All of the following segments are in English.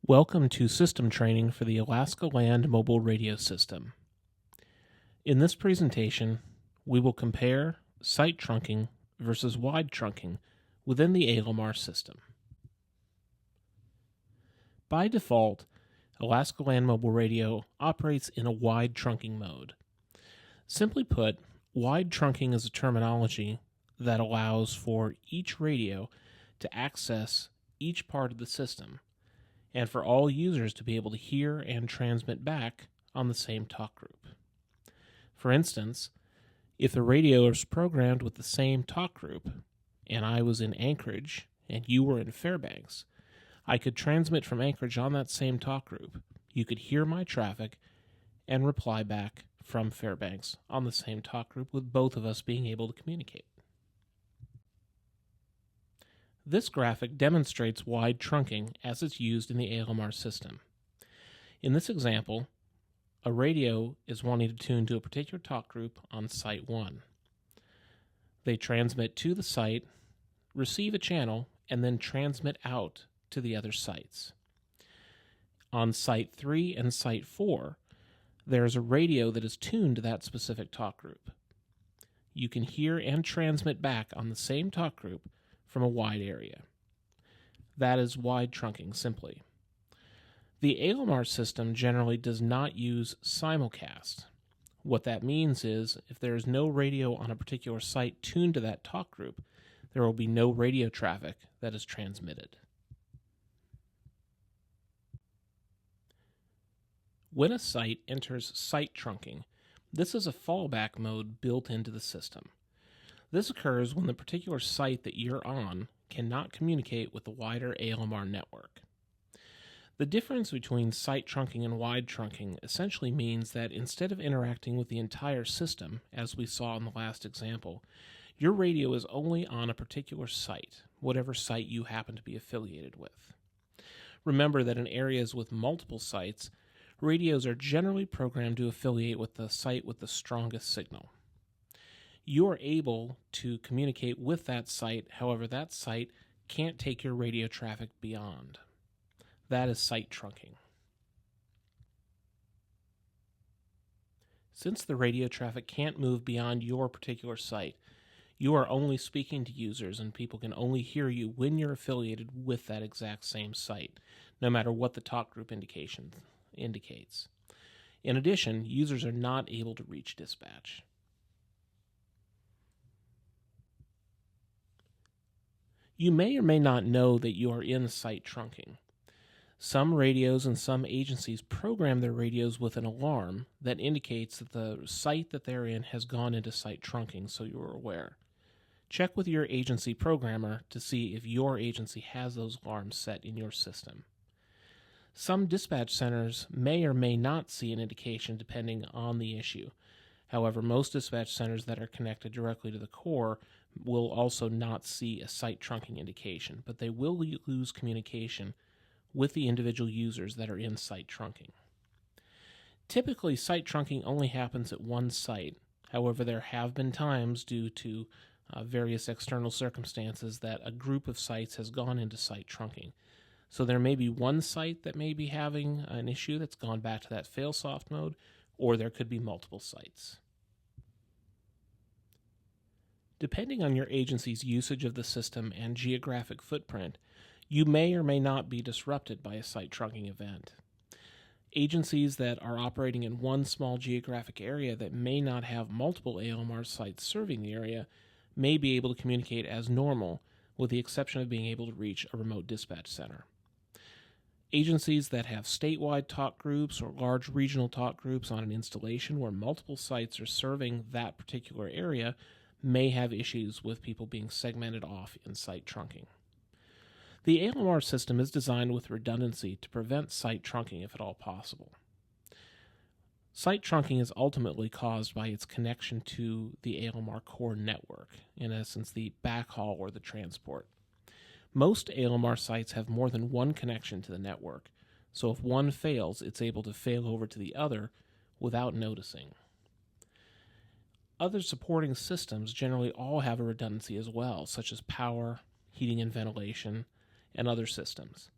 Welcome to system training for the Alaska Land Mobile Radio System. In this presentation, we will compare site trunking versus wide trunking within the ALMR system. By default, Alaska Land Mobile Radio operates in a wide trunking mode. Simply put, wide trunking is a terminology that allows for each radio to access each part of the system, and for all users to be able to hear and transmit back on the same talk group. For instance, if the radio is programmed with the same talk group, and I was in Anchorage and you were in Fairbanks, I could transmit from Anchorage on that same talk group. You could hear my traffic and reply back from Fairbanks on the same talk group, with both of us being able to communicate. This graphic demonstrates wide trunking as it's used in the ALMR system. In this example, a radio is wanting to tune to a particular talk group on Site 1. They transmit to the site, receive a channel, and then transmit out to the other sites. On Site 3 and Site 4, there is a radio that is tuned to that specific talk group. You can hear and transmit back on the same talk group from a wide area. That is wide trunking, simply. The ALMR system generally does not use simulcast. What that means is, if there is no radio on a particular site tuned to that talk group, there will be no radio traffic that is transmitted. When a site enters site trunking, this is a fallback mode built into the system. This occurs when the particular site that you're on cannot communicate with the wider ALMR network. The difference between site trunking and wide trunking essentially means that instead of interacting with the entire system, as we saw in the last example, your radio is only on a particular site, whatever site you happen to be affiliated with. Remember that in areas with multiple sites, radios are generally programmed to affiliate with the site with the strongest signal. You are able to communicate with that site, however, that site can't take your radio traffic beyond. That is site trunking. Since the radio traffic can't move beyond your particular site, you are only speaking to users, and people can only hear you when you're affiliated with that exact same site, no matter what the talk group indication indicates. In addition, users are not able to reach dispatch. You may or may not know that you are in site trunking. Some radios and some agencies program their radios with an alarm that indicates that the site that they're in has gone into site trunking, so you're aware. Check with your agency programmer to see if your agency has those alarms set in your system. Some dispatch centers may or may not see an indication depending on the issue. However, most dispatch centers that are connected directly to the core will also not see a site trunking indication, but they will lose communication with the individual users that are in site trunking. Typically, site trunking only happens at one site. However, there have been times due to various external circumstances that a group of sites has gone into site trunking. So there may be one site that may be having an issue that's gone back to that fail-soft mode, or there could be multiple sites. Depending on your agency's usage of the system and geographic footprint, you may or may not be disrupted by a site trunking event. Agencies that are operating in one small geographic area that may not have multiple ALMR sites serving the area may be able to communicate as normal, with the exception of being able to reach a remote dispatch center. Agencies that have statewide talk groups or large regional talk groups on an installation where multiple sites are serving that particular area may have issues with people being segmented off in site trunking. The ALMR system is designed with redundancy to prevent site trunking if at all possible. Site trunking is ultimately caused by its connection to the ALMR core network, in essence the backhaul or the transport. Most ALMR sites have more than one connection to the network, so if one fails, it's able to fail over to the other without noticing. Other supporting systems generally all have a redundancy as well, such as power, heating and ventilation, and other systems.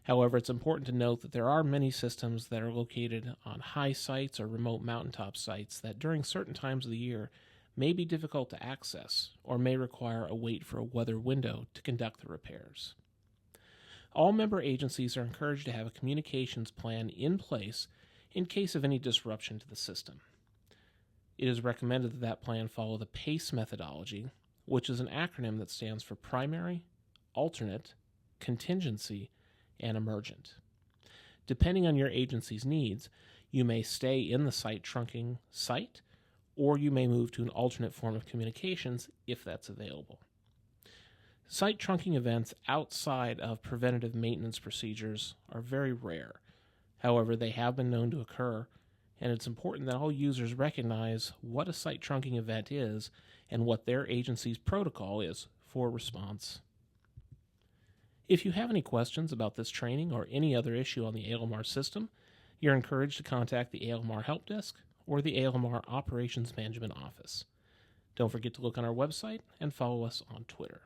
However, it's important to note that there are many systems that are located on high sites or remote mountaintop sites that during certain times of the year may be difficult to access or may require a wait for a weather window to conduct the repairs. All member agencies are encouraged to have a communications plan in place in case of any disruption to the system. It is recommended that that plan follow the PACE methodology, which is an acronym that stands for Primary, Alternate, Contingency, and Emergent. Depending on your agency's needs, you may stay in the site trunking site, or you may move to an alternate form of communications if that's available. Site trunking events outside of preventative maintenance procedures are very rare. However, they have been known to occur, and it's important that all users recognize what a site trunking event is and what their agency's protocol is for response. If you have any questions about this training or any other issue on the ALMR system, you're encouraged to contact the ALMR Help Desk or the ALMR Operations Management Office. Don't forget to look on our website and follow us on Twitter.